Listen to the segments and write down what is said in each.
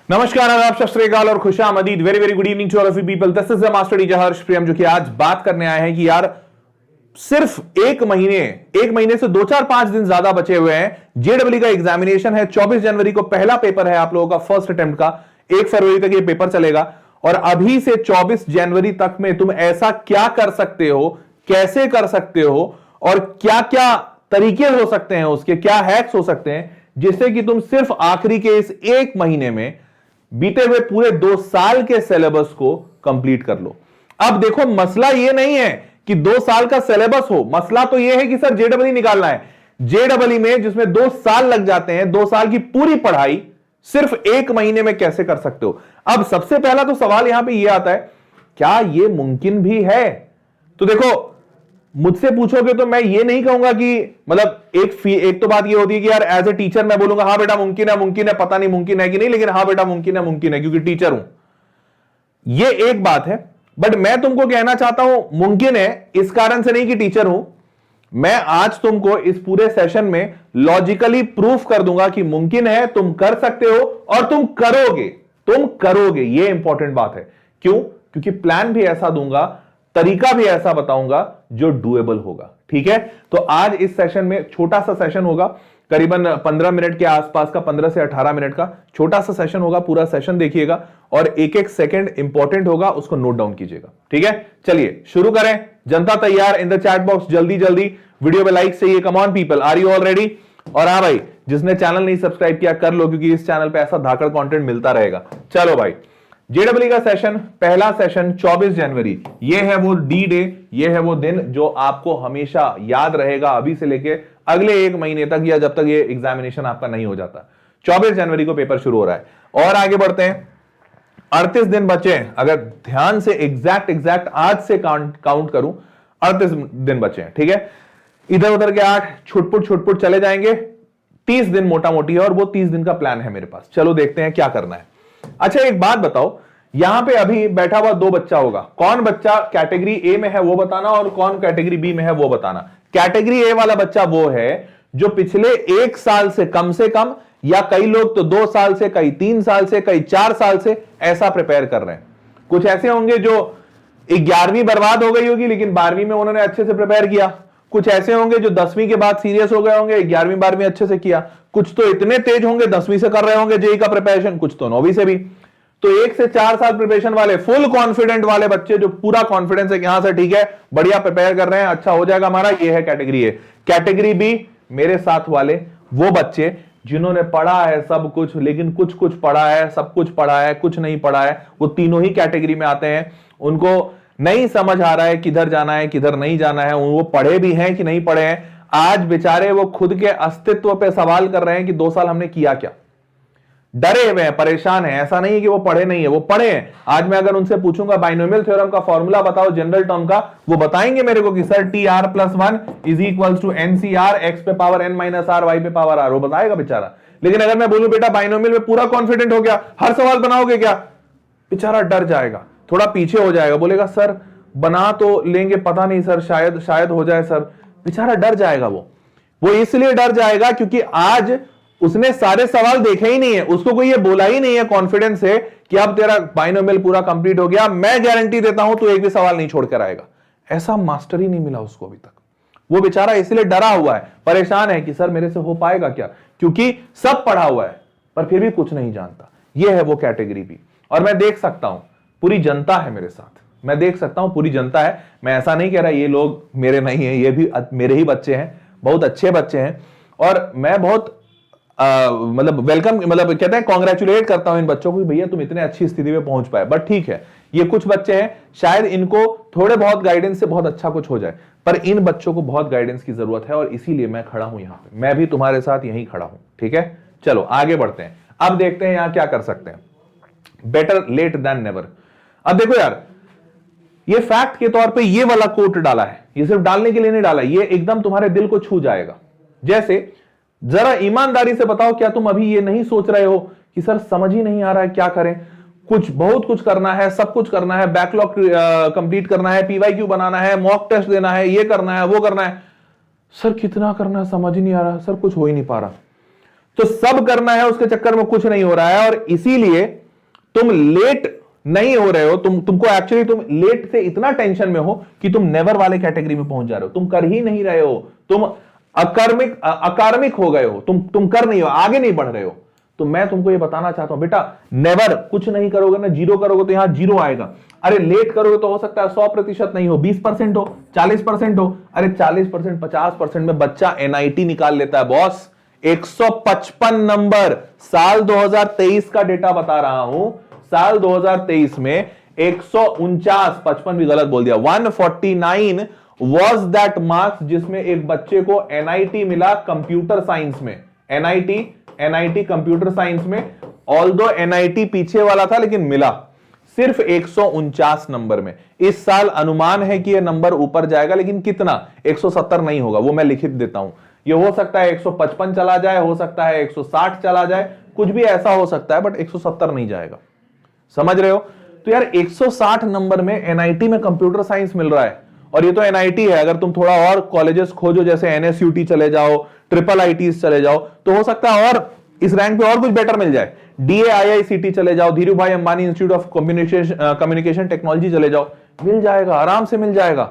नमस्कार, आदाब, सत श्री अकाल और खुशामदीद। Very very good evening to all of you people. This is the master teacher Harsh Priyam, जो कि आज बात करने आए हैं कि यार सिर्फ एक महीने से 2-4-5 दिन ज्यादा बचे हुए हैं। जेडब्ल्यू का एग्जामिनेशन है, 24 जनवरी को पहला पेपर है आप लोगों का, फर्स्ट अटेम्प्ट का। 1 फरवरी तक ये पेपर चलेगा और अभी से 24 जनवरी तक में तुम ऐसा क्या कर सकते हो, कैसे कर सकते हो और क्या क्या तरीके हो सकते हैं, उसके क्या हैक्स हो सकते हैं, जिससे कि तुम सिर्फ आखिरी के इस एक महीने में बीते हुए पूरे 2 साल के सिलेबस को कंप्लीट कर लो। अब देखो, मसला यह नहीं है कि 2 साल का सिलेबस हो, मसला तो यह है कि सर जेडब्ल्यू निकालना है। जेडब्ल्यू में जिसमें 2 साल लग जाते हैं, 2 साल की पूरी पढ़ाई सिर्फ 1 महीने में कैसे कर सकते हो। अब सबसे पहला तो सवाल यहां पे यह आता है, क्या यह मुमकिन भी है? तो देखो, मुझसे पूछोगे तो मैं ये नहीं कहूंगा कि मतलब एक तो बात ये होती है कि यार एज ए टीचर मैं बोलूंगा हाँ बेटा मुमकिन है, पता नहीं मुमकिन है कि नहीं, लेकिन हाँ बेटा मुमकिन है क्योंकि टीचर हूं। ये एक बात है। बट मैं तुमको कहना चाहता हूं मुमकिन है इस कारण से नहीं कि टीचर हूं। मैं आज तुमको इस पूरे सेशन में लॉजिकली प्रूफ कर दूंगा कि मुमकिन है, तुम कर सकते हो और तुम करोगे। ये इंपॉर्टेंट बात है। क्यों? क्योंकि प्लान भी ऐसा दूंगा, तरीका भी ऐसा बताऊंगा जो डुएबल होगा। ठीक है, तो आज इस सेशन में छोटा सा सेशन होगा, करीबन 15 मिनट के आसपास का, 15 से 18 मिनट का छोटा सा सेशन होगा। पूरा सेशन देखिएगा और एक एक सेकंड इंपॉर्टेंट होगा, उसको नोट डाउन कीजिएगा। ठीक है, चलिए शुरू करें। जनता तैयार? इन द चैट बॉक्स जल्दी वीडियो पे लाइक चाहिए। Come on people, are you all ready? और हाँ भाई, जिसने चैनल नहीं सब्सक्राइब किया कर लो, क्योंकि इस चैनल पे ऐसा धाकड़ कंटेंट मिलता रहेगा। चलो भाई, जेडब्ल्यू का सेशन, पहला सेशन 24 जनवरी, ये है वो डी डे, ये है वो दिन जो आपको हमेशा याद रहेगा अभी से लेके अगले 1 महीने तक, या जब तक ये एग्जामिनेशन आपका नहीं हो जाता। 24 जनवरी को पेपर शुरू हो रहा है और आगे बढ़ते हैं। 38 दिन बचे हैं, अगर ध्यान से एग्जैक्ट आज से काउंट करूं, 38 दिन बचे हैं। ठीक है, इधर उधर के 8 छुटपुट चले जाएंगे। 30 दिन मोटा मोटी है और वो 30 दिन का प्लान है मेरे पास। चलो देखते हैं क्या करना है। अच्छा, एक बात बताओ, यहां पे अभी बैठा हुआ 2 बच्चा होगा, कौन बच्चा कैटेगरी ए में है वो बताना और कौन कैटेगरी बी में है वो बताना। कैटेगरी ए वाला बच्चा वो है जो पिछले 1 साल से कम, या कई लोग तो 2 साल से, कई 3 साल से, कई 4 साल से ऐसा प्रिपेयर कर रहे हैं। कुछ ऐसे होंगे जो 11वीं बर्बाद हो गई होगी लेकिन 12वीं में उन्होंने अच्छे से प्रिपेयर किया। कुछ ऐसे होंगे जो 10वीं के बाद सीरियस हो गए होंगे, 11वीं 12वीं अच्छे से किया। कुछ तो इतने तेज होंगे 10वीं से कर रहे होंगे जेई का प्रिपरेशन, कुछ तो 9वीं से भी। तो 1 से 4 साल प्रिपरेशन वाले, फुल कॉन्फिडेंट वाले बच्चे, जो पूरा कॉन्फिडेंस है कि हां सर ठीक है, बढ़िया प्रिपेयर कर रहे हैं, अच्छा हो जाएगा हमारा, ये है कैटेगरी ए। कैटेगरी बी, मेरे साथ वाले वो बच्चे जिन्होंने पढ़ा है सब कुछ, लेकिन कुछ पढ़ा है, सब कुछ पढ़ा है, कुछ नहीं पढ़ा है, वो तीनों ही कैटेगरी में आते हैं। उनको नहीं समझ आ रहा है किधर जाना है किधर नहीं जाना है, वो पढ़े भी हैं कि नहीं पढ़े हैं। आज बेचारे वो खुद के अस्तित्व पे सवाल कर रहे हैं कि 2 साल हमने किया क्या। डरे हुए हैं, परेशान हैं। ऐसा नहीं है कि वो पढ़े नहीं है, वो पढ़े हैं। आज मैं अगर उनसे पूछूंगा बाइनोमियल थ्योरम का फॉर्मूला बताओ जनरल टर्म का, वो बताएंगे मेरे को कि sir TR+1 is equal to NCR, x पे power n minus r, y पे पावर r, वो बताएगा बेचारा। लेकिन अगर मैं बोलूं बेटा बाइनोमियल में पूरा कॉन्फिडेंट हो गया, हर सवाल बनाओगे क्या, बेचारा डर जाएगा, थोड़ा पीछे हो जाएगा, बोलेगा सर बना तो लेंगे, पता नहीं सर, शायद हो जाए सर। बेचारा डर जाएगा। वो इसलिए डर जाएगा क्योंकि आज उसने सारे सवाल देखे ही नहीं है, उसको कोई ये बोला ही नहीं है कॉन्फिडेंस से कि अब तेरा बाइनोमियल पूरा कंप्लीट हो गया, मैं गारंटी देता हूं तो एक भी सवाल नहीं छोड़कर आएगा। ऐसा मास्टर ही नहीं मिला उसको अभी तक। वो बेचारा इसलिए डरा हुआ है, परेशान है कि सर मेरे से हो पाएगा क्या, क्योंकि सब पढ़ा हुआ है पर फिर भी कुछ नहीं जानता। यह है वो कैटेगरी बी। और मैं देख सकता हूं पूरी जनता है मेरे साथ, मैं देख सकता हूं पूरी जनता है। मैं ऐसा नहीं कह रहा ये लोग मेरे नहीं है, ये भी मेरे ही बच्चे हैं, बहुत अच्छे बच्चे हैं। और मैं बहुत मतलब वेलकम, मतलब कहते हैं कॉन्ग्रेचुलेट करता हूं इन बच्चों को, भैया तुम इतने अच्छी स्थिति में पहुंच पाए। बट ठीक है, ये कुछ बच्चे हैं, शायद इनको थोड़े बहुत गाइडेंस से बहुत अच्छा कुछ हो जाए, पर इन बच्चों को बहुत गाइडेंस की जरूरत है और इसीलिए मैं खड़ा हूं यहां पे, मैं भी तुम्हारे साथ यहीं खड़ा हूं। ठीक है, चलो आगे बढ़ते हैं। अब देखते हैं यहां क्या कर सकते हैं। Better late than never. अब देखो यार, ये फैक्ट के तौर पे ये वाला कोट डाला है, ये सिर्फ डालने के लिए नहीं डाला, ये एकदम तुम्हारे दिल को छू जाएगा। जैसे जरा ईमानदारी से बताओ, क्या तुम अभी ये नहीं सोच रहे हो कि सर समझ ही नहीं आ रहा है क्या करें, बहुत कुछ करना है, सब कुछ करना है, बैकलॉग कंप्लीट करना है, PYQ बनाना है, मॉक टेस्ट देना है, ये करना है वो करना है, सर कितना करना है समझ ही नहीं आ रहा, सर कुछ हो ही नहीं पा रहा। तो सब करना है, उसके चक्कर में कुछ नहीं हो रहा है, और इसीलिए तुम लेट नहीं हो रहे हो। तुमको एक्चुअली तुम लेट से इतना टेंशन में हो कि तुम नेवर वाले कैटेगरी में पहुंच जा रहे हो, तुम कर ही नहीं रहे हो, तुम अकार्मिक हो गए हो, तुम कर नहीं हो, आगे नहीं बढ़ रहे हो। तो मैं तुमको ये बताना चाहता हूं बेटा, नेवर कुछ नहीं करोगे ना, जीरो करोगे तो यहां जीरो आएगा। अरे लेट करोगे तो हो सकता है 100% नहीं हो, 20% हो, 40% हो। अरे 40%, 50% में बच्चा एनआईटी निकाल लेता है बॉस। 155 नंबर, साल 2023 का डेटा बता रहा हूं, साल 2023 में 149, 55 भी गलत बोल दिया, 149 वॉज दैट मार्क्स जिसमें एक बच्चे को एनआईटी मिला कंप्यूटर साइंस में। एनआईटी कंप्यूटर साइंस में, ऑल्दो एनआईटी पीछे वाला था लेकिन मिला सिर्फ 149 नंबर में। इस साल अनुमान है कि यह नंबर ऊपर जाएगा, लेकिन कितना, 170 नहीं होगा, वो मैं लिखित देता हूं। ये हो सकता है 155 चला जाए, हो सकता है 160 चला जाए, कुछ भी ऐसा हो सकता है, बट 170 नहीं जाएगा। समझ रहे हो? तो यार 160 नंबर में एनआईटी में कंप्यूटर साइंस मिल रहा है, और ये तो एनआईटी है। अगर तुम थोड़ा और कॉलेजेस खोजो, जैसे एनएसयूटी चले जाओ, ट्रिपल आईटीज चले जाओ, तो हो सकता है और इस रैंक पे और कुछ बेटर मिल जाए। डीएआईआईसीटी चले जाओ, धीरू भाई Ambani institute of communication technology चले जाओ, मिल जाएगा, आराम से मिल जाएगा।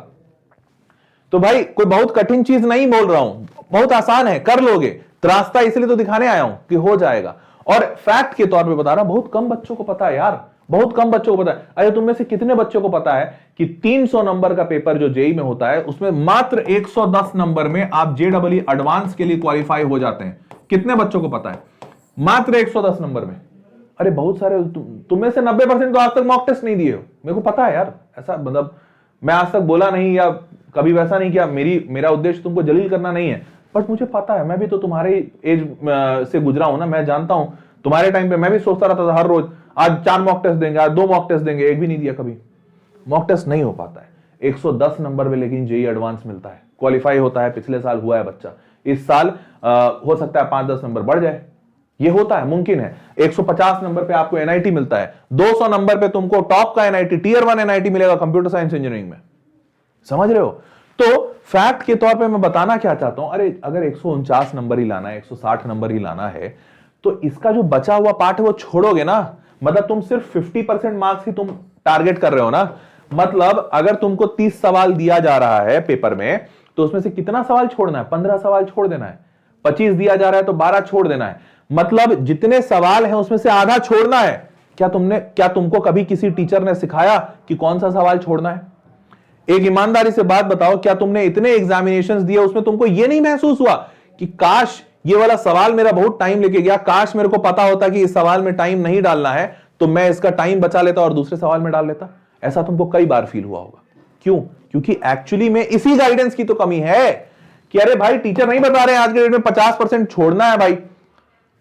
तो भाई कोई बहुत कठिन चीज नहीं बोल रहा हूं, बहुत आसान है, कर लोगे। रास्ता इसलिए तो दिखाने आया हूं कि हो जाएगा। और फैक्ट के तौर पे बता रहा, बहुत कम बच्चों को पता है यार, बहुत कम बच्चों को पता है। अरे तुम में से कितने बच्चों को पता है कि 300 नंबर का पेपर जो जेई में होता है, उसमें मात्र 110 नंबर में आप जेडब्ल्यू एडवांस के लिए क्वालिफाई हो जाते हैं? कितने बच्चों को पता है? मात्र 110 नंबर में। अरे बहुत सारे, तुम में से 90% तो आज तक मॉक टेस्ट नहीं दिए हो, मेरे को पता है यार। ऐसा मतलब मैं आज तक बोला नहीं या कभी वैसा नहीं किया, मेरा उद्देश्य तुमको जलील करना नहीं है, बट मुझे पता है, मैं भी तो तुम्हारे एज से गुजरा हूं ना, मैं जानता हूं। तुम्हारे टाइम पे मैं भी सोचता रहता था हर रोज, आज 4 मॉक टेस्ट देंगे, आज 2 मॉक टेस्ट देंगे, एक भी नहीं दिया कभी। मॉक टेस्ट नहीं हो पाता है 110 नंबर में, लेकिन जेई एडवांस मिलता है, क्वालिफाई होता है। पिछले साल हुआ है बच्चा, इस साल हो सकता है 5-10 नंबर बढ़ जाए, ये होता है, मुमकिन है। 150 नंबर पे आपको एनआईटी मिलता है, 200 नंबर पे तुमको टॉप का एनआईटी, टियर 1 एनआईटी मिलेगा कंप्यूटर साइंस इंजीनियरिंग में। समझ रहे हो? तो फैक्ट के तौर पे मैं बताना क्या चाहता हूं, अरे अगर 149 नंबर ही लाना है, 160 नंबर ही लाना है, तो इसका जो बचा हुआ पार्ट है वो छोड़ोगे ना। मतलब तुम सिर्फ 50% मार्क्स ही तुम टारगेट कर रहे हो ना। मतलब अगर तुमको 30 सवाल दिया जा रहा है पेपर में, तो उसमें से कितना सवाल छोड़ना है? 15 सवाल छोड़ देना है। 25 दिया जा रहा है तो 12 छोड़ देना है। मतलब जितने सवाल हैं उसमें से आधा छोड़ना है। क्या तुमको कभी किसी टीचर ने सिखाया कि कौन सा सवाल छोड़ना है? एक ईमानदारी से बात बताओ, क्या तुमने इतने एग्जामिनेशंस दिए, उसमें तुमको यह नहीं महसूस हुआ कि काश ये वाला सवाल मेरा बहुत टाइम लेके गया, काश मेरे को पता होता कि इस सवाल में टाइम नहीं डालना है, तो मैं इसका टाइम बचा लेता और दूसरे सवाल में डाल लेता? ऐसा तुमको कई बार फील हुआ होगा। क्यों? क्योंकि एक्चुअली में इसी गाइडेंस की तो कमी है कि अरे भाई टीचर नहीं बता रहे हैं आज के डेट में 50% छोड़ना है भाई,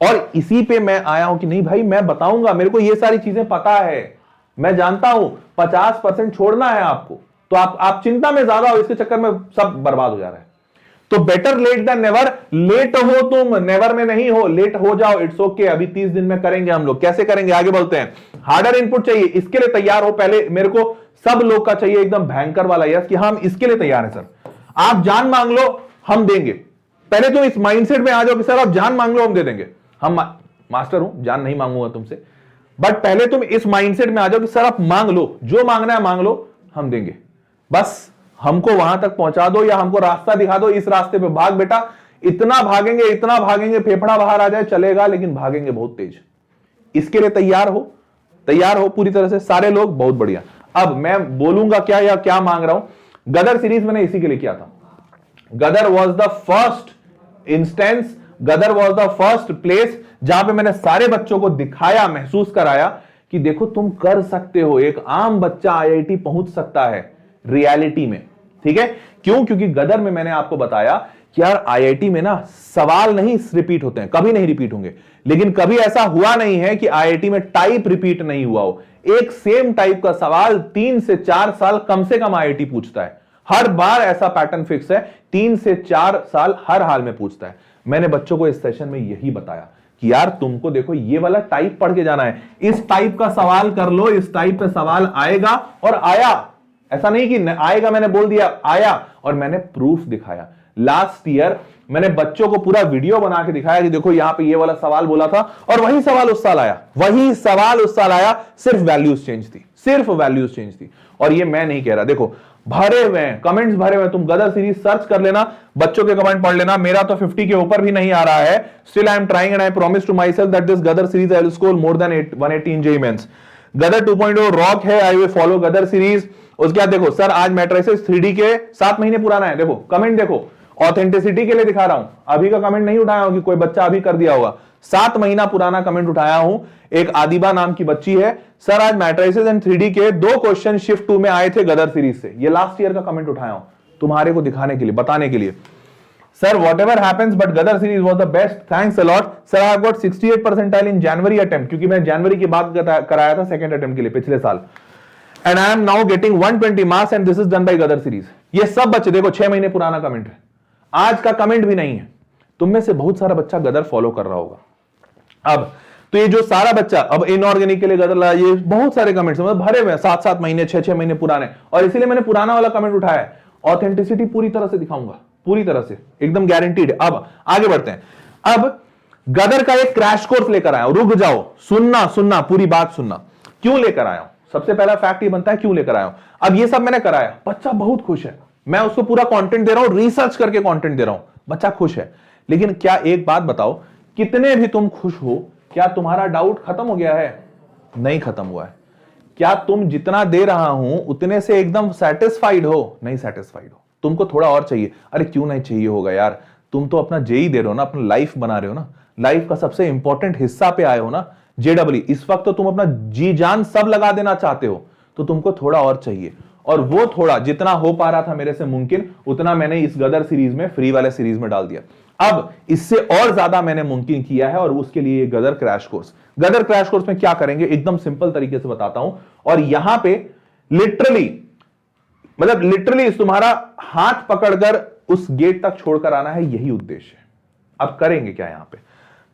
और इसी पे मैं आया हूं कि नहीं भाई मैं बताऊंगा, मेरे को ये सारी चीजें पता है, मैं जानता हूं 50% छोड़ना है आपको, तो आप चिंता में ज्यादा हो, इसके चक्कर में सब बर्बाद हो जा रहा है। तो better late than never. Late हो तुम, नेवर में नहीं हो, लेट हो जाओ, इट्स ओके। अभी 30 दिन में करेंगे हम लोग। कैसे करेंगे आगे बढ़ते हैं। हार्डर इनपुट चाहिए, इसके लिए तैयार हो। पहले मेरे को सब लोग का चाहिए एकदम भयंकर वाला यस कि हम इसके लिए तैयार है सर। आप जान मांग लो, हम देंगे। पहले तो इस माइंडसेट में आ जाओ कि सर आप जान मांग लो, हम दे देंगे। हम मास्टर हूं, जान नहीं मांगूंगा तुमसे, बट पहले तुम इस माइंडसेट में आ जाओ कि सर आप मांग लो, जो मांगना है मांग लो, हम देंगे। बस हमको वहां तक पहुंचा दो या हमको रास्ता दिखा दो, इस रास्ते पे भाग बेटा। इतना भागेंगे फेफड़ा बाहर आ जाए चलेगा, लेकिन भागेंगे बहुत तेज। इसके लिए तैयार हो पूरी तरह से सारे लोग। बहुत बढ़िया। अब मैं बोलूंगा क्या या क्या मांग रहा हूं। गदर सीरीज मैंने इसी के लिए किया था। Gadar was the first instance, Gadar was the first place जहां पे मैंने सारे बच्चों को दिखाया, महसूस कराया कि देखो तुम कर सकते हो। एक आम बच्चा आईआईटी पहुंच सकता है रियलिटी में। ठीक है? क्यों? क्योंकि गदर में मैंने आपको बताया कि यार आईआईटी में ना सवाल नहीं रिपीट होते हैं, कभी नहीं रिपीट होंगे, लेकिन कभी ऐसा हुआ नहीं है कि आईआईटी में टाइप रिपीट नहीं हुआ हो। एक सेम टाइप का सवाल 3 से 4 साल कम से कम आईआईटी पूछता है। हर बार ऐसा पैटर्न फिक्स है, 3 से 4 साल हर हाल में पूछता है। मैंने बच्चों को इस सेशन में यही बताया कि यार तुमको देखो ये वाला टाइप पढ़ के जाना है, इस टाइप का सवाल कर लो, इस टाइप का सवाल आएगा। और आया, ऐसा नहीं कि आएगा मैंने बोल दिया, आया और मैंने प्रूफ दिखाया। लास्ट ईयर मैंने बच्चों को पूरा वीडियो बना के दिखाया कि देखो यहां पे ये वाला सवाल बोला था और वही सवाल उस साल आया, वही सवाल उस साल आया, सिर्फ वैल्यूज चेंज थी, सिर्फ वैल्यूज चेंज थी। और ये मैं नहीं कह रहा, देखो भरे हुए हैं कमेंट्स, भरे हुए हैं। तुम गदर सीरीज सर्च कर लेना, बच्चों के कमेंट पढ़ लेना। मेरा तो 50 के ऊपर भी नहीं आ रहा है। Still I am trying and I promise to myself that this Gadar series I will score more than 180 in JEE mains. Gadar 2.0 rock है, I will follow Gadar series. उसके बाद देखो सर आज मैट्रिसेस 3D के 7 महीने पुराना है, देखो कमेंट देखो, ऑथेंटिसिटी के लिए दिखा रहा हूं, अभी का कमेंट नहीं उठाया हूं कि कोई बच्चा अभी कर दिया होगा। 7 महीना पुराना कमेंट उठाया हूं। एक आदिबा नाम की बच्ची है, सर आज मैट्रिसेस एंड 3D के 2 क्वेश्चन शिफ्ट 2 में आए थे गदर सीरीज से। ये लास्ट ईयर का कमेंट उठाया हूं तुम्हारे को दिखाने के लिए, बताने के लिए। Sir whatever happens but Gadar series was the best, thanks a lot. Sir I have got 68 percentile in January attempt, क्योंकि मैं जनवरी की बात कराया था सेकंड अटेम्प्ट के लिए पिछले साल। And I am now getting 120 marks and this is done by Gadar series. ये सब बच्चे देखो 6 महीने पुराना कमेंट है, आज का कमेंट भी नहीं है। तुम में से बहुत सारा बच्चा गदर फॉलो कर रहा होगा। अब तो ये जो सारा बच्चा अब इनऑर्गेनिक के लिए गदर ला, ये बहुत सारे कमेंट्स मतलब भरे हुए हैं, 7-7 महीने 6-6 महीने पुराने, और इसीलिए मैंने पुराना वाला कमेंट उठाया है। ऑथेंटिसिटी पूरी तरह से दिखाऊंगा, पूरी तरह से एकदम गारंटीड है। अब आगे बढ़ते हैं। अब गदर का एक क्रैश कोर्स लेकर आया हूं, रुक जाओ, सुनना पूरी बात सुनना। क्यों लेकर आया हूं? सबसे पहला फैक्ट ये बनता है क्यों लेकर आया हूं। अब ये सब मैंने कराया, बच्चा बहुत खुश है, मैं उसको पूरा कंटेंट दे रहा हूं, रिसर्च करके कंटेंट दे रहा हूं, बच्चा खुश है। लेकिन क्या एक बात बताओ, कितने भी तुम खुश हो, क्या तुम्हारा डाउट खत्म हो गया है? नहीं खत्म हुआ है। क्या तुम जितना दे रहा हूं उतने से एकदम सेटिस्फाइड हो? नहीं सेटिस्फाइड हो, तुमको थोड़ा और चाहिए। अरे क्यों नहीं चाहिए होगा यार, तुम तो अपना जेई दे रहे हो ना, अपना लाइफ बना रहे हो ना, लाइफ का सबसे इंपॉर्टेंट हिस्सा पे आए हो ना, जेडब्ल्यू। इस वक्त तो तुम अपना जी जान सब लगा देना चाहते हो, तो तुमको थोड़ा और चाहिए। और वो थोड़ा जितना हो पा रहा था मेरे से मुमकिन, उतना मैंने इस गदर सीरीज में, फ्री वाले सीरीज में डाल दिया। अब इससे और ज्यादा मैंने मुमकिन किया है, और उसके लिए गदर क्रैश कोर्स। गदर क्रैश कोर्स में क्या करेंगे एकदम सिंपल तरीके से बताता हूं। और यहां पे लिटरली तुम्हारा हाथ पकड़कर उस गेट तक छोड़कर आना है, यही उद्देश्य है। अब करेंगे क्या यहां पे?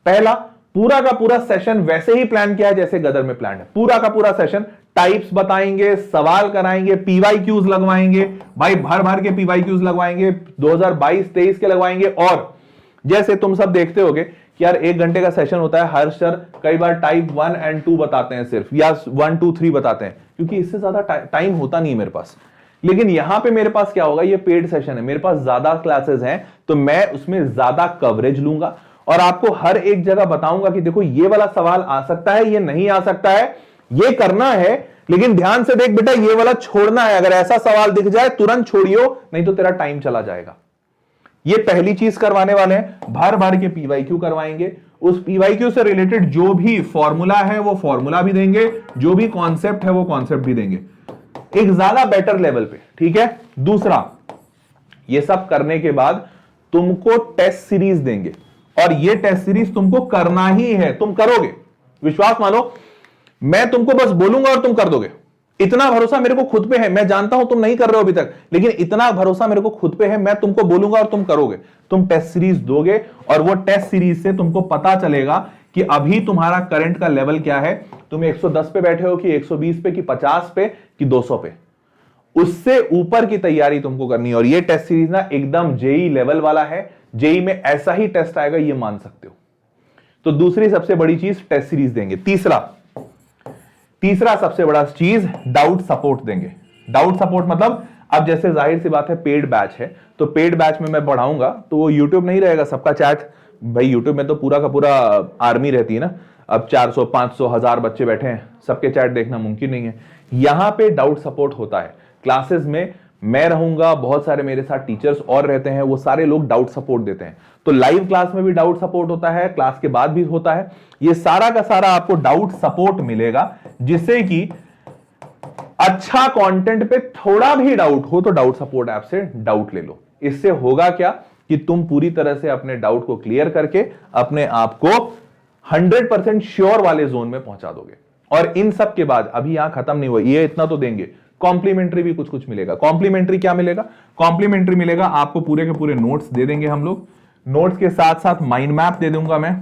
पहला, पूरा का पूरा सेशन वैसे ही प्लान किया है जैसे गदर में प्लान है। पूरा का पूरा सेशन टाइप्स बताएंगे, सवाल कराएंगे, पीवाईक्यूज लगवाएंगे, भाई भर भर के पीवाईक्यूज लगवाएंगे, 2022-23 के लगवाएंगे। और जैसे तुम सब देखते होगे कि यार 1 घंटे का सेशन होता है, हर सर कई बार टाइप 1 और 2 बताते हैं सिर्फ, या 1, 2, 3 बताते हैं, क्योंकि इससे ज्यादा टाइम होता नहीं मेरे पास। लेकिन यहां पे मेरे पास क्या होगा, ये पेड सेशन है, मेरे पास ज्यादा क्लासेस हैं, तो मैं उसमें ज्यादा कवरेज लूंगा और आपको हर एक जगह बताऊंगा कि देखो ये वाला सवाल आ सकता है, ये नहीं आ सकता है, ये करना है, लेकिन ध्यान से देख बेटा, ये वाला छोड़ना है। अगर ऐसा सवाल दिख जाए तुरंत छोड़ियो, नहीं तो तेरा टाइम चला जाएगा। ये पहली चीज करवाने वाले हैं, भर भर के पीवाईक्यू करवाएंगे। उस पीवाईक्यू से रिलेटेड जो भी फॉर्मूला है वो फॉर्मूला भी देंगे, जो भी कॉन्सेप्ट है वो कॉन्सेप्ट भी देंगे, एक ज्यादा बेटर लेवल पे, ठीक है। दूसरा, ये सब करने के बाद तुमको टेस्ट सीरीज देंगे, और ये टेस्ट सीरीज तुमको करना ही है, तुम करोगे, विश्वास मानो। मैं तुमको बस बोलूंगा और तुम कर दोगे, इतना भरोसा मेरे को खुद पे है। मैं जानता हूं तुम नहीं कर रहे हो अभी तक, लेकिन इतना भरोसा मेरे को खुद पे है, मैं तुमको बोलूंगा और तुम करोगे। तुम टेस्ट सीरीज दोगे और वो टेस्ट सीरीज से तुमको पता चलेगा कि अभी तुम्हारा करंट का लेवल क्या है, तुम 110 पे बैठे हो कि 120 पे कि 50 पे कि 200 पे, उससे ऊपर की तैयारी तुमको करनी है। और ये टेस्ट सीरीज ना एकदम जेई लेवल वाला है, जेई में ऐसा ही टेस्ट आएगा, ये मान सकते हो। तो दूसरी सबसे बड़ी चीज टेस्ट सीरीज देंगे। तीसरा सबसे बड़ा चीज डाउट सपोर्ट देंगे। डाउट सपोर्ट मतलब, अब जैसे जाहिर सी बात है पेड बैच है, तो पेड बैच में मैं पढ़ाऊंगा तो वो यूट्यूब नहीं रहेगा, सबका चैट, भाई यूट्यूब में तो पूरा का पूरा आर्मी रहती है ना, अब 400, 500, 1000 बच्चे बैठे हैं, सबके चैट देखना मुमकिन नहीं है। यहां पे डाउट सपोर्ट होता है। क्लासेस में मैं रहूंगा, बहुत सारे मेरे साथ टीचर्स और रहते हैं, वो सारे लोग डाउट सपोर्ट देते हैं। तो लाइव क्लास में भी डाउट सपोर्ट होता है, क्लास के बाद भी होता है। ये सारा का सारा आपको डाउट सपोर्ट मिलेगा, जिससे कि अच्छा कंटेंट पे थोड़ा भी डाउट हो तो डाउट सपोर्ट ऐप से डाउट ले लो। इससे होगा क्या कि तुम पूरी तरह से अपने डाउट को क्लियर करके अपने आप को 100% श्योर वाले जोन में पहुंचा दोगे। और इन सब के बाद अभी यहां खत्म नहीं हुआ, ये इतना तो देंगे, कॉम्प्लीमेंट्री भी कुछ कुछ मिलेगा। कॉम्प्लीमेंट्री क्या मिलेगा? कॉम्प्लीमेंट्री मिलेगा आपको पूरे के पूरे नोट्स दे देंगे हम लोग। नोट्स के साथ साथ माइंड मैप दे दूंगा मैं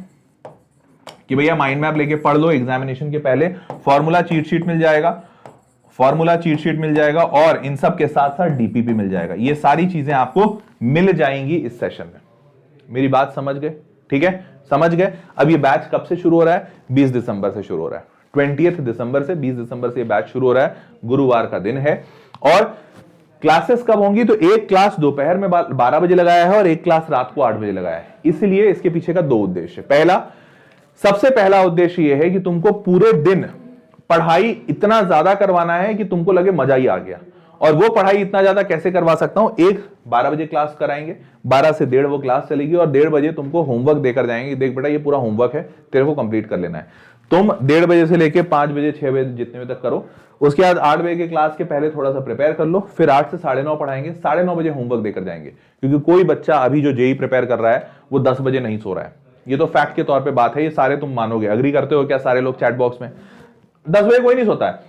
कि भैया माइंड मैप लेके पढ़ लो एग्जामिनेशन के पहले। फॉर्मूला चीट शीट मिल जाएगा, और इन सब के साथ साथ डीपीपी मिल जाएगा। ये सारी चीजें आपको मिल जाएंगी इस सेशन में। मेरी बात समझ गए? ठीक है, समझ गए। अब ये बैच कब से शुरू हो रहा है? 20 दिसंबर से शुरू हो रहा है। 20 दिसंबर से 20 दिसंबर से ये बैच शुरू हो रहा है। गुरुवार का दिन है। और क्लासेस कब होंगी? तो एक क्लास दोपहर में 12 बजे लगाया है और एक क्लास रात को 8 बजे लगाया है। इसलिए इसके पीछे का दो उद्देश्य है। सबसे पहला उद्देश्य यह है कि तुमको पूरे दिन पढ़ाई इतना ज्यादा करवाना है कि तुमको लगे मजा ही आ गया। और वो पढ़ाई इतना ज्यादा कैसे करवा सकता हूं? एक 12 बजे क्लास कराएंगे, 12 से 1:30 वो क्लास चलेगी और 1:30 बजे तुमको होमवर्क देकर जाएंगे। देख बेटा, ये पूरा होमवर्क है, तेरे को कंप्लीट कर लेना है। तुम 1:30 बजे से लेके 5 बजे 6 बजे जितने बजे तक करो। उसके बाद 8 बजे के क्लास के पहले थोड़ा सा प्रिपेयर कर लो। फिर 8 से 9:30 पढ़ाएंगे, 9:30 बजे होमवर्क देकर जाएंगे। क्योंकि कोई बच्चा अभी जो जेई प्रिपेयर कर रहा है वो 10 बजे नहीं सो रहा है। ये तो फैक्ट के तौर पे बात है। ये सारे तुम मानोगे, अग्री करते हो क्या सारे लोग चैट बॉक्स में? 10 बजे कोई नहीं सोता है।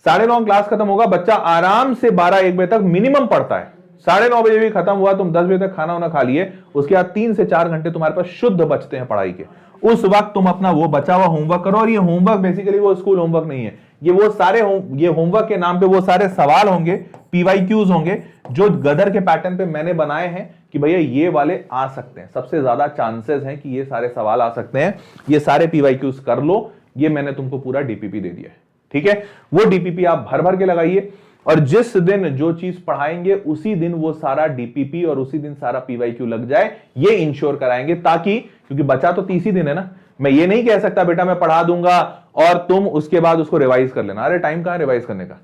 9:30 क्लास खत्म होगा, बच्चा आराम से 12-1 बजे तक मिनिमम पढ़ता है। 9:30 बजे भी खत्म हुआ, तुम 10 बजे तक खाना वाना खा लिए, उसके बाद 3 से 4 घंटे तुम्हारे पास शुद्ध बचते हैं पढ़ाई के। उस वक्त तुम अपना वो बचा हुआ होमवर्क करो। और ये होमवर्क बेसिकली वो स्कूल होमवर्क नहीं है, ये वो सारे ये होमवर्क के नाम पे वो सारे सवाल होंगे, पीवाईक्यूज होंगे, जो गदर के पैटर्न पे मैंने बनाए हैं कि भैया ये वाले आ सकते हैं। सबसे ज्यादा चांसेस हैं कि ये सारे सवाल आ सकते हैं। ये सारे पीवाईक्यूज कर लो। ये मैंने तुमको पूरा डीपीपी दे दिया है। ठीक है, वो डीपीपी आप भर भर के लगाइए और जिस दिन जो चीज पढ़ाएंगे उसी दिन वो सारा डीपीपी और उसी दिन सारा पीवाईक्यू लग जाए, ये इंश्योर कराएंगे। ताकि, क्योंकि बचा तो 30 ही दिन है ना, मैं ये नहीं कह सकता बेटा मैं पढ़ा दूंगा और तुम उसके बाद उसको रिवाइज कर लेना। अरे टाइम कहां रिवाइज करने का?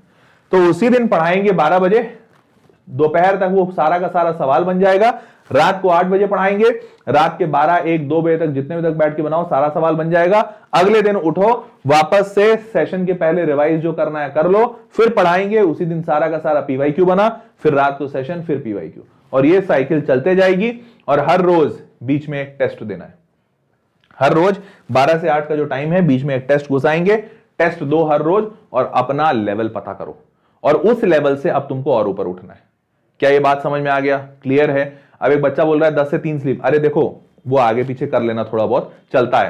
तो उसी दिन पढ़ाएंगे 12 बजे, दोपहर तक वो सारा का सारा सवाल बन जाएगा। रात को 8 बजे पढ़ाएंगे, रात के 12-1-2 बजे तक जितने बजे तक बैठ के बनाओ सारा सवाल बन जाएगा। अगले दिन उठो, वापस से सेशन के पहले रिवाइज जो करना है कर लो, फिर पढ़ाएंगे, उसी दिन सारा का सारा पीवाईक्यू बना, फिर रात को सेशन, फिर पीवाईक्यू, और ये साइकिल चलते जाएगी। और हर रोज बीच में एक टेस्ट देना है। हर रोज 12 से 8 का जो टाइम है, बीच में एक टेस्ट घुसाएंगे। टेस्ट दो हर रोज और अपना लेवल पता करो, और उस लेवल से अब तुमको और ऊपर उठना है। क्या ये बात समझ में आ गया? क्लियर है? अब एक बच्चा बोल रहा है 10 से 3 स्लीप। अरे देखो, वो आगे पीछे कर लेना, थोड़ा बहुत चलता है।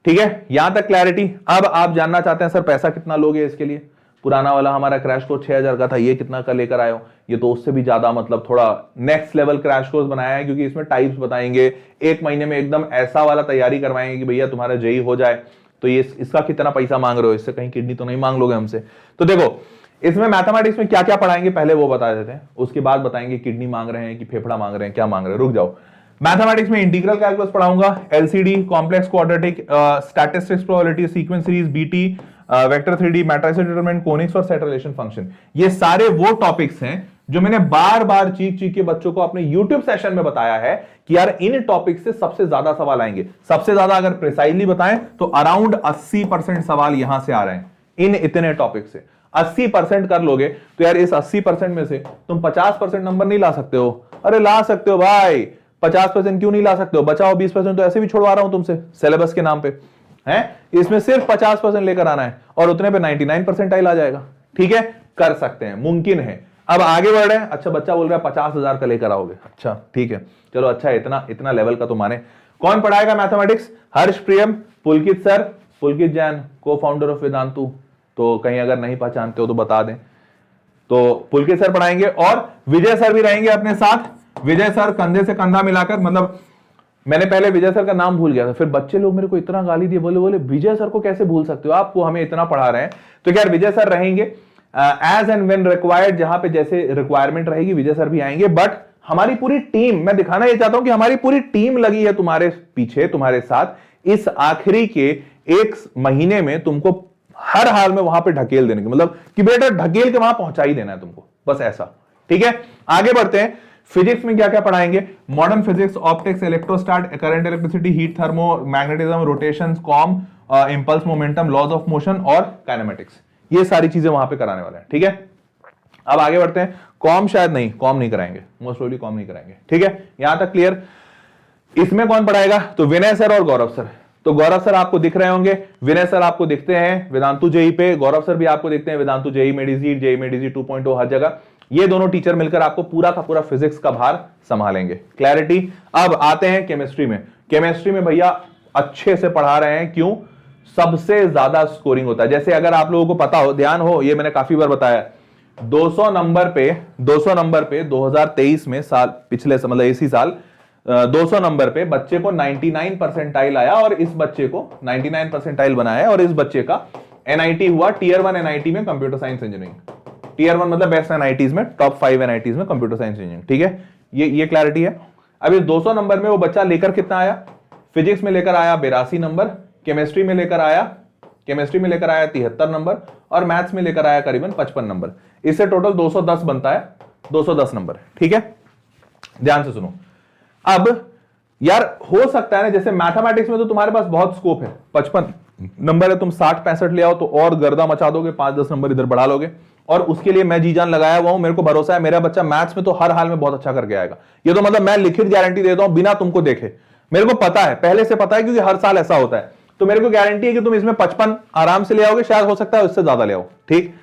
ठीक है, यहां तक क्लैरिटी। अब आप जानना चाहते हैं सर पैसा कितना लोगे इसके लिए? पुराना वाला हमारा क्रैश कोर्स 6000 का था, ये कितना का लेकर आए हो? ये तो उससे भी ज्यादा, मतलब थोड़ा नेक्स्ट लेवल क्रैश कोर्स बनाया है, क्योंकि इसमें टाइप्स बताएंगे। 1 महीने में एकदम ऐसा वाला तैयारी करवाएंगे कि भैया तुम्हारा जेई हो जाए। तो ये इसका कितना पैसा मांग रहे हो? इससे कहीं किडनी तो नहीं मांग लोगे हमसे? तो देखो, इसमें मैथमेटिक्स में क्या क्या पढ़ाएंगे पहले वो बता देते हैं, उसके बाद बताएंगे किडनी मांग रहे हैं कि फेफड़ा मांग रहे हैं, क्या मांग रहे हैं। रुक जाओ। मैथमेटिक्स में इंटीग्रल कैलकुलस पढ़ाऊंगा, LCD, complex quadratic, statistics, probability, sequence series, BT, vector 3D, matrices determinant, conics और सेट रिलेशन फंक्शन। ये सारे वो टॉपिक्स हैं जो मैंने बार बार चीख चीख के बच्चों को अपने YouTube सेशन में बताया है कि यार इन टॉपिक से सबसे ज्यादा सवाल आएंगे। सबसे ज्यादा अगर प्रिसाइजली बताएं तो अराउंड 80% सवाल यहां से आ रहे हैं, इन इतने टॉपिक से। 80% कर लोगे तो यार इस 80% में से तुम 50% नंबर नहीं ला सकते हो? अरे ला सकते हो भाई, 50% क्यों नहीं ला सकते हो? बचाओ 20% तो ऐसे भी छुड़वा रहा हूं तुमसे सिलेबस के नाम पे है। इसमें सिर्फ 50% लेकर आना है और उतने पे 99% आ जाएगा। ठीक है, कर सकते हैं, मुमकिन है। अब आगे बढ़ रहे हैं। अच्छा, बच्चा बोल रहा है 50,000 का लेकर आओगे। अच्छा ठीक है, चलो अच्छा, इतना लेवल का तो माने। कौन पढ़ाएगा मैथमेटिक्स? हर्ष प्रियम, पुलकित सर, पुलकित जैन, को फाउंडर ऑफ वेदांतु। तो कहीं अगर नहीं पहचानते हो तो बता दें। तो पुलकित सर पढ़ाएंगे और विजय सर भी रहेंगे अपने साथ। विजय सर कंधे से कंधा मिलाकर, मतलब मैंने पहले विजय सर का नाम भूल गया था, फिर बच्चे लोग मेरे को इतना गाली दिए, बोले विजय सर को कैसे भूल सकते हो आपको, हमें इतना पढ़ा रहे हैं। तो क्या विजय सर रहेंगे एज एंड व्हेन रिक्वायर्ड, जहां पे जैसे रिक्वायरमेंट रहेगी विजय सर भी आएंगे। बट हमारी पूरी टीम, मैं दिखाना ये चाहता हूं कि हमारी पूरी टीम लगी है तुम्हारे पीछे, तुम्हारे साथ। इस आखिरी के 1 महीने में तुमको हर हाल में वहां पे ढकेल देने की, मतलब कि बेटा ढकेल के वहां पहुंचा ही देना है तुमको, बस ऐसा। ठीक है, आगे बढ़ते हैं। फिजिक्स में क्या क्या पढ़ाएंगे? Modern physics, optics, electrostat, current, electricity, heat, thermo, magnetism, rotation, COM, impulse momentum, laws of motion और काइनेमेटिक्स। ये सारी चीजें वहां पे कराने वाले हैं। ठीक है, अब आगे बढ़ते हैं। कॉम शायद नहीं, कॉम नहीं कराएंगे, मोस्ट प्रोबेबली कॉम नहीं कराएंगे। ठीक है, यहां तक क्लियर। इसमें कौन पढ़ाएगा? तो विनय सर और गौरव सर। तो गौरव सर आपको दिख रहे होंगे, विनय सर आपको दिखते हैं वेदांतु जेई पे, गौरव सर भी आपको दिखते हैं वेदांतु जेई मेडिजी, जेई मेडिजी 2.0 हर जगह। ये दोनों टीचर मिलकर आपको पूरा का पूरा फिजिक्स का भार संभालेंगे। क्लैरिटी। अब आते हैं केमिस्ट्री में। केमिस्ट्री में भैया अच्छे से पढ़ा रहे हैं, क्यों? सबसे ज्यादा स्कोरिंग होता है। जैसे अगर आप लोगों को पता हो, ध्यान हो, ये मैंने काफी बार बताया, 200 नंबर पे 2023 में साल पिछले मतलब इसी साल 200 नंबर पे बच्चे को 99 परसेंटाइल आया और इस बच्चे को 99 परसेंटाइल बनाया और इस बच्चे का एनआईटी हुआ टियर 1 एनआईटी में कंप्यूटर साइंस इंजीनियरिंग। टियर 1 मतलब बेस्ट एनआईटीज में, टॉप 5 एनआईटीज में कंप्यूटर साइंस इंजीनियरिंग। ठीक है, ये क्लैरिटी है। अब इस 200 नंबर में वो बच्चा लेकर कितना आया? फिजिक्स में लेकर आया 82 नंबर, केमिस्ट्री में लेकर आया 73 नंबर और मैथ्स में लेकर आया करीबन 55 नंबर। इससे टोटल 210 बनता है, 210 नंबर। ठीक है, ध्यान से सुनो। अब यार हो सकता है ना, जैसे मैथमेटिक्स में तो तुम्हारे पास बहुत स्कोप है, 55 नंबर है, तुम 60-65 ले आओ तो और गर्दा मचा दोगे, 5-10 नंबर इधर बढ़ा लोगे। और उसके लिए मैं जी जान लगाया हुआ हूं, मेरे को भरोसा है मेरा बच्चा मैथ्स में तो हर हाल में बहुत अच्छा करके आएगा। ये तो मतलब मैं लिखित गारंटी देता हूं बिना तुमको देखे, मेरे को पता है, पहले से पता है, क्योंकि हर साल ऐसा होता है। तो मेरे को गारंटी है कि तुम इसमें 55 आराम से ले आओगे, शायद हो सकता है उससे ज्यादा ले आओ। ठीक,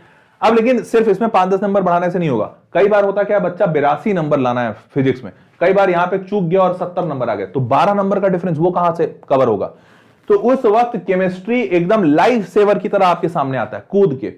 अब लेकिन सिर्फ इसमें 5-10 नंबर बढ़ाने से नहीं होगा। कई बार होता क्या, बच्चा 82 नंबर लाना है फिजिक्स में, कई बार यहां पे चूक गया और 70 नंबर आ गए, तो 12 नंबर का डिफरेंस वो कहां से कवर होगा? तो उस वक्त केमिस्ट्री एकदम लाइफ सेवर की तरह आपके सामने आता है कूद के,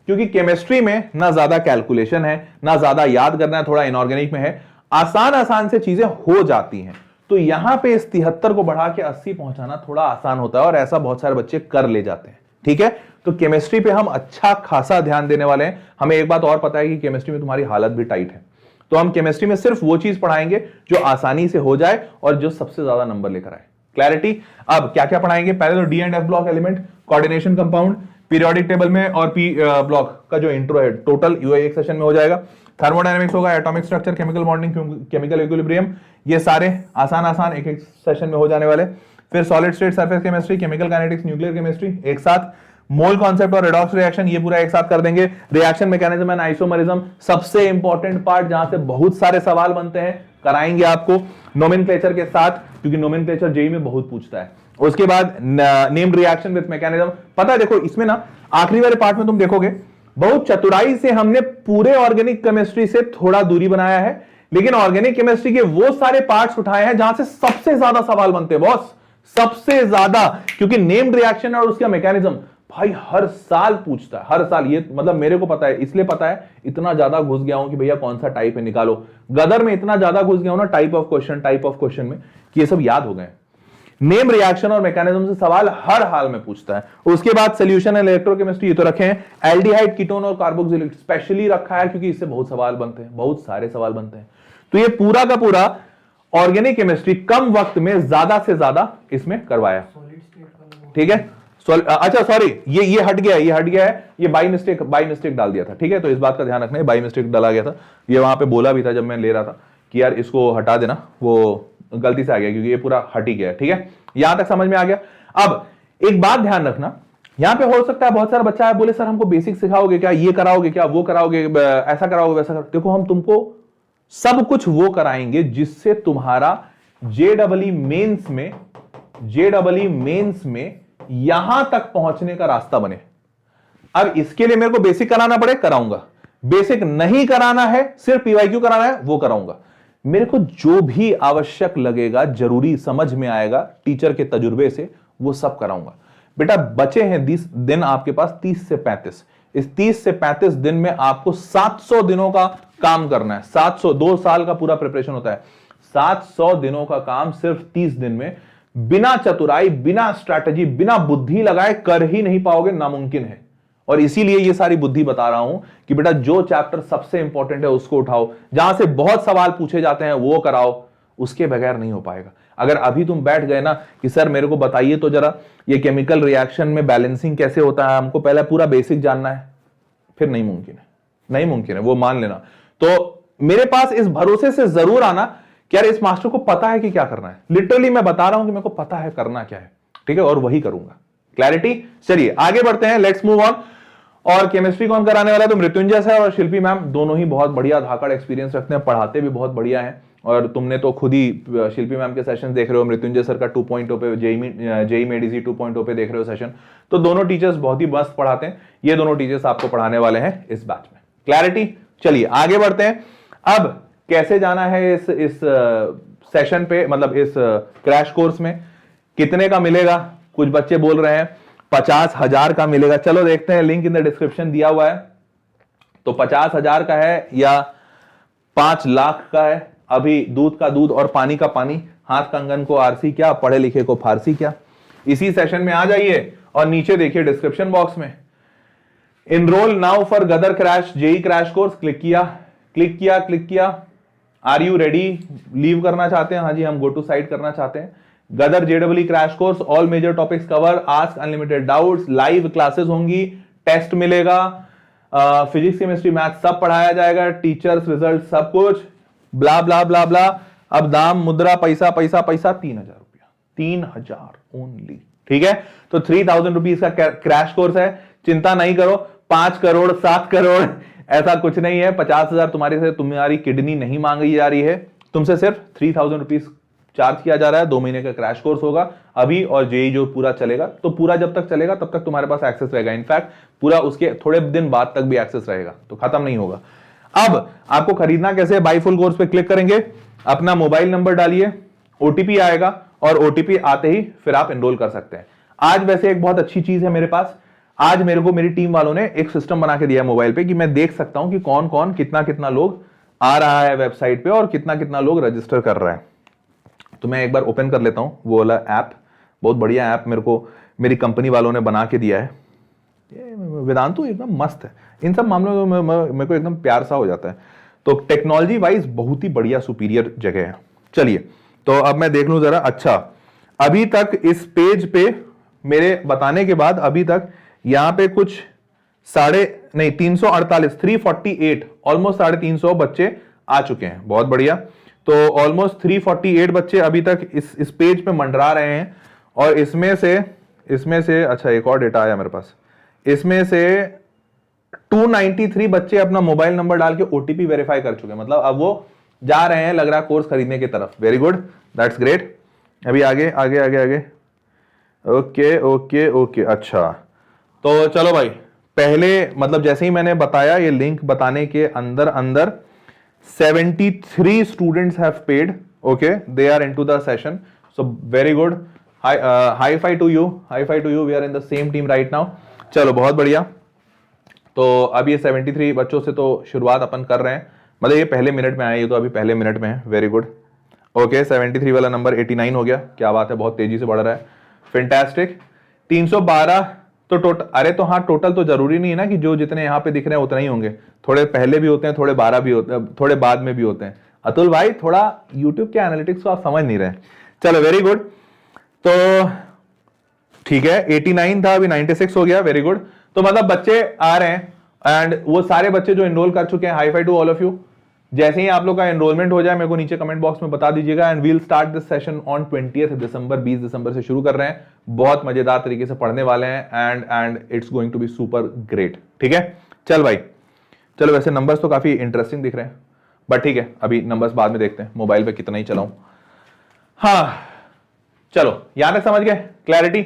क्योंकि केमिस्ट्री में ना ज्यादा कैलकुलेशन है, ना ज्यादा याद करना है, थोड़ा इनऑर्गेनिक में है, आसान से चीजें हो जाती हैं। तो यहां पे इस 73 को बढ़ा के 80 पहुंचाना थोड़ा आसान होता है और ऐसा बहुत सारे बच्चे कर ले जाते हैं। ठीक है, तो केमिस्ट्री पे हम अच्छा खासा ध्यान देने वाले हैं। हमें एक बात और पता है कि केमिस्ट्री में तुम्हारी हालत भी टाइट है, तो हम केमिस्ट्री में सिर्फ वो चीज पढ़ाएंगे जो आसानी से हो जाए और जो सबसे ज्यादा नंबर लेकर आए। क्लैरिटी? अब क्या क्या पढ़ाएंगे? पहले तो D and F block element, coordination compound, periodic table में और पी ब्लॉक का जो इंट्रो है टोटल यूए एक सेशन में हो जाएगा। थर्मोडायनेमिक्स होगा, atomic structure, chemical bonding, chemical equilibrium, ये सारे आसान एक सेशन में हो जाने वाले। फिर solid state surface chemistry, chemical kinetics, nuclear chemistry एक साथ, मोल कॉन्सेप्ट और रेडॉक्स रिएक्शन ये पूरा एक साथ कर देंगे। रिएक्शन मैकेनिज्म एंड आइसोमरिज्म सबसे इंपॉर्टेंट पार्ट जहां से बहुत सारे सवाल बनते हैं, कराएंगे आपको नोमेनक्लेचर के साथ, क्योंकि नोमेनक्लेचर जेईई में बहुत पूछता है। उसके बाद नेम्ड रिएक्शन विद मैकेनिज्म। पता है देखो इसमें ना आखिरी वाले पार्ट में तुम देखोगे बहुत चतुराई से हमने पूरे ऑर्गेनिक केमिस्ट्री से थोड़ा दूरी बनाया है, लेकिन ऑर्गेनिक केमिस्ट्री के वो सारे पार्ट्स उठाए हैं जहां से सबसे ज्यादा सवाल बनते हैं बॉस, सबसे ज्यादा, क्योंकि नेम्ड रिएक्शन और उसका मैकेनिज्म भाई हर साल पूछता है, हर साल। ये मतलब मेरे को पता है, इसलिए पता है, इतना ज्यादा घुस गया हूं कि भैया कौन सा टाइप है निकालो। गदर में इतना ज्यादा घुस गया हूं ना टाइप ऑफ क्वेश्चन में कि ये सब याद हो गए। नेम रिएक्शन और मैकेनिज्म से सवाल हर हाल में पूछता है। उसके बाद सोल्यूशन एंड इलेक्ट्रोकेमिस्ट्री ये तो रखे हैं, एल्डिहाइड, कीटोन और कार्बोक्सिलिक स्पेशली रखा है क्योंकि इससे बहुत सवाल बनते हैं, बहुत सारे सवाल बनते हैं। तो ये पूरा का पूरा ऑर्गेनिक केमिस्ट्री कम वक्त में ज्यादा से ज्यादा इसमें करवाया। ठीक है, अच्छा सॉरी, ये हट गया है, ये बाई मिस्टेक डाल दिया था। ठीक है, तो इस बात का ध्यान रखना है, बाई मिस्टेक डाला गया था। ये वहां पे बोला भी था जब मैं ले रहा था कि यार इसको हटा देना, वो गलती से आ गया क्योंकि ये पूरा हट ही गया है। ठीक है, यहां तक समझ में आ गया। अब एक बात ध्यान रखना, यहां पे हो सकता है बहुत सारा बच्चा है बोले सर हमको बेसिक सिखाओगे क्या, ये कराओगे क्या, वो कराओगे, ऐसा कराओगे वैसा कराओगे। देखो हम तुमको सब कुछ वो कराएंगे जिससे तुम्हारा जेडबलई मेंस में यहां तक पहुंचने का रास्ता बने। अब इसके लिए मेरे को बेसिक कराना पड़े, कराऊंगा। बेसिक नहीं कराना है, सिर्फ पीवाईक्यू कराना है, वो कराऊंगा। मेरे को जो भी आवश्यक लगेगा, जरूरी समझ में आएगा टीचर के तजुर्बे से, वो सब कराऊंगा। बेटा बचे हैं 20 दिन आपके पास, 30 से 35। इस 30 से 35 दिन में आपको 700 दिनों का काम करना है। 700, 2 साल का पूरा प्रिपरेशन होता है। 700 दिनों का काम सिर्फ 30 दिन में बिना चतुराई, बिना स्ट्रैटेजी, बिना बुद्धि लगाए कर ही नहीं पाओगे, नामुमकिन है। और इसीलिए ये सारी बुद्धि बता रहा हूं कि बेटा जो चैप्टर सबसे इंपॉर्टेंट है उसको उठाओ, जहां से बहुत सवाल पूछे जाते हैं वो कराओ, उसके बगैर नहीं हो पाएगा। अगर अभी तुम बैठ गए ना कि सर मेरे को बताइए तो जरा ये केमिकल रिएक्शन में बैलेंसिंग कैसे होता है, हमको पहले पूरा बेसिक जानना है, फिर नहीं मुमकिन है, वो मान लेना। तो मेरे पास इस भरोसे से जरूर आना कि यार इस मास्टर को पता है कि क्या करना है। लिटरली मैं बता रहा हूं कि मेरे को पता है करना क्या है। ठीक है, और वही करूंगा। क्लैरिटी? चलिए आगे बढ़ते हैं, लेट्स मूव ऑन। और केमिस्ट्री कौन कराने वाला है? तो मृत्युंजय सर और शिल्पी मैम दोनों ही बहुत बढ़िया धाकड़ एक्सपीरियंस रखते हैं, पढ़ाते भी बहुत बढ़िया हैं। और तुमने तो खुद ही शिल्पी मैम के सेशन देख रहे हो, मृत्युंजय सर का 2.0 पे, जेईई मेडिसी 2.0 पे देख रहे हो सेशन। तो दोनों टीचर्स बहुत ही मस्त पढ़ाते हैं। ये दोनों टीचर्स आपको पढ़ाने वाले हैं इस बैच में। क्लैरिटी? चलिए आगे बढ़ते हैं। अब कैसे जाना है इस सेशन पे, मतलब इस क्रैश कोर्स में, कितने का मिलेगा? कुछ बच्चे बोल रहे हैं 50,000 का मिलेगा। चलो देखते हैं, लिंक इन द डिस्क्रिप्शन दिया हुआ है। तो 50,000 का है या 5 लाख का है, अभी दूध का दूध और पानी का पानी, हाथ कंगन को आरसी क्या, पढ़े लिखे को फारसी क्या। इसी सेशन में आ जाइए और नीचे देखिए डिस्क्रिप्शन बॉक्स में enrol now for Gadar crash JEE crash course, click किया। आर यू रेडी, लीव करना चाहते हैं, हाँ जी हम गो टू साइट करना चाहते हैं। Gadar J W crash course, all major topics cover, ask unlimited doubts, live classes होंगी, टेस्ट मिलेगा, फिजिक्स केमिस्ट्री मैथ सब पढ़ाया जाएगा, टीचर्स रिजल्ट सब कुछ, ब्ला ब्ला ब्ला ब्ला। अब दाम मुद्रा पैसा 3,000 रुपया, 3,000 ओनली, ठीक है। तो 3,000 रुपीज का क्रैश कोर्स है, चिंता नहीं करो, 5 करोड़ 7 करोड़ ऐसा कुछ नहीं है। 50,000 तुम्हारी किडनी नहीं मांगी जा रही है, तुमसे सिर्फ 3,000 रुपीज चार्ज किया जा रहा है। 2 महीने का क्रैश कोर्स होगा अभी, और जेई जो पूरा चलेगा, तो पूरा जब तक चलेगा तब तक तुम्हारे पास एक्सेस रहेगा। इनफैक्ट पूरा उसके थोड़े दिन बाद तक भी एक्सेस रहेगा, तो खत्म नहीं होगा। अब आपको खरीदना कैसे है, बाई फुल कोर्स पे क्लिक करेंगे, अपना मोबाइल नंबर डालिए, ओटीपी आएगा, और ओटीपी आते ही फिर आप एनरोल कर सकते हैं। आज वैसे एक बहुत अच्छी चीज है मेरे पास, आज मेरे को मेरी टीम वालों ने एक सिस्टम बना के दिया है मोबाइल पे कि मैं देख सकता हूं कि कौन कौन कितना कितना लोग आ रहा है वेबसाइट पे और कितना कितना लोग रजिस्टर कर रहा है। तो मैं एक बार ओपन कर लेता हूं वो वाला ऐप, बहुत बढ़िया ऐप मेरे को मेरी कंपनी वालों ने बना के दिया है। वेदांतु एकदम मस्त है इन सब मामलों में, मेरे को एकदम प्यार सा हो जाता है। तो टेक्नोलॉजी वाइज बहुत ही बढ़िया सुपीरियर जगह है। चलिए तो अब मैं देख लूं जरा। अच्छा, अभी तक इस पेज पे मेरे बताने के बाद अभी तक यहां पे कुछ 348 ऑलमोस्ट 350 बच्चे आ चुके हैं, बहुत बढ़िया। तो ऑलमोस्ट 348 बच्चे अभी तक इस पेज पे मंडरा रहे हैं, और इसमें से अच्छा एक और डेटा आया मेरे पास, इसमें से 293 बच्चे अपना मोबाइल नंबर डाल के ओटीपी वेरीफाई कर चुके हैं, मतलब अब वो जा रहे हैं लग रहा है कोर्स खरीदने की तरफ। Very good, that's great. अभी आगे आगे आगे आगे, ओके ओके ओके। अच्छा तो चलो भाई, पहले मतलब जैसे ही मैंने बताया ये लिंक बताने के अंदर 73 students have paid, okay, they are into the session, so very good, high five to you, we are in the same team right now. चलो बहुत बढ़िया। तो अब ये 73 बच्चों से तो शुरुआत अपन कर रहे हैं, मतलब ये पहले मिनट में आए, ये तो अभी पहले मिनट में है। Very good, okay. 73 वाला नंबर 89 हो गया, क्या बात है, बहुत तेजी से बढ़ रहा है, फैंटास्टिक। 312 तो टोटल, अरे तो हाँ टोटल तो जरूरी नहीं है ना कि जो जितने यहाँ पे दिख रहे हैं उतने ही होंगे, थोड़े पहले भी होते हैं, थोड़े 12 भी होते हैं, थोड़े बाद में भी होते हैं। अतुल भाई थोड़ा यूट्यूब के एनालिटिक्स को आप समझ नहीं रहे। चलो वेरी गुड, तो ठीक है 89 था, अभी 96 हो गया, वेरी गुड। तो मतलब बच्चे आ रहे हैं, एंड वो सारे बच्चे जो एनरोल कर चुके हैं, high five to all of you. जैसे ही आप लोग का एनरोलमेंट हो जाए मेरे को नीचे कमेंट बॉक्स में बता दीजिएगा, and we'll start this session on 20 December, 20 दिसंबर से शुरू कर रहे हैं। बहुत मजेदार तरीके से पढ़ने वाले हैं, and it's going to be super great, ठीक है। चल भाई चलो, वैसे नंबर्स तो काफी इंटरेस्टिंग दिख रहे हैं, बट ठीक है अभी नंबर्स बाद में देखते हैं, मोबाइल पे कितना ही चलाऊं। हाँ चलो यहां तक समझ गए, क्लैरिटी।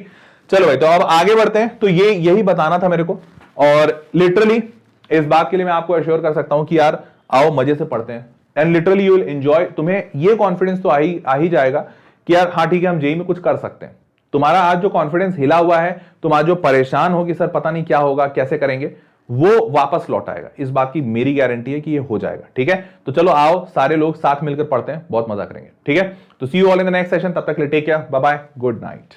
चलो भाई तो अब आगे बढ़ते हैं। तो ये यही बताना था मेरे को, और लिटरली इस बात के लिए मैं आपको अश्योर कर सकता हूं कि यार आओ मजे से पढ़ते हैं, and literally you will enjoy. तुम्हें ये कॉन्फिडेंस तो आ ही जाएगा कि यार हाँ ठीक है हम जेई में कुछ कर सकते हैं। तुम्हारा आज जो कॉन्फिडेंस हिला हुआ है, तुम आज जो परेशान हो कि सर पता नहीं क्या होगा कैसे करेंगे, वो वापस लौट आएगा। इस बात की मेरी गारंटी है कि ये हो जाएगा, ठीक है। तो चलो आओ सारे लोग साथ मिलकर पढ़ते हैं, बहुत मजा करेंगे, ठीक है। तो see you all in the next session, तब तक के लिए take care, bye bye, good night.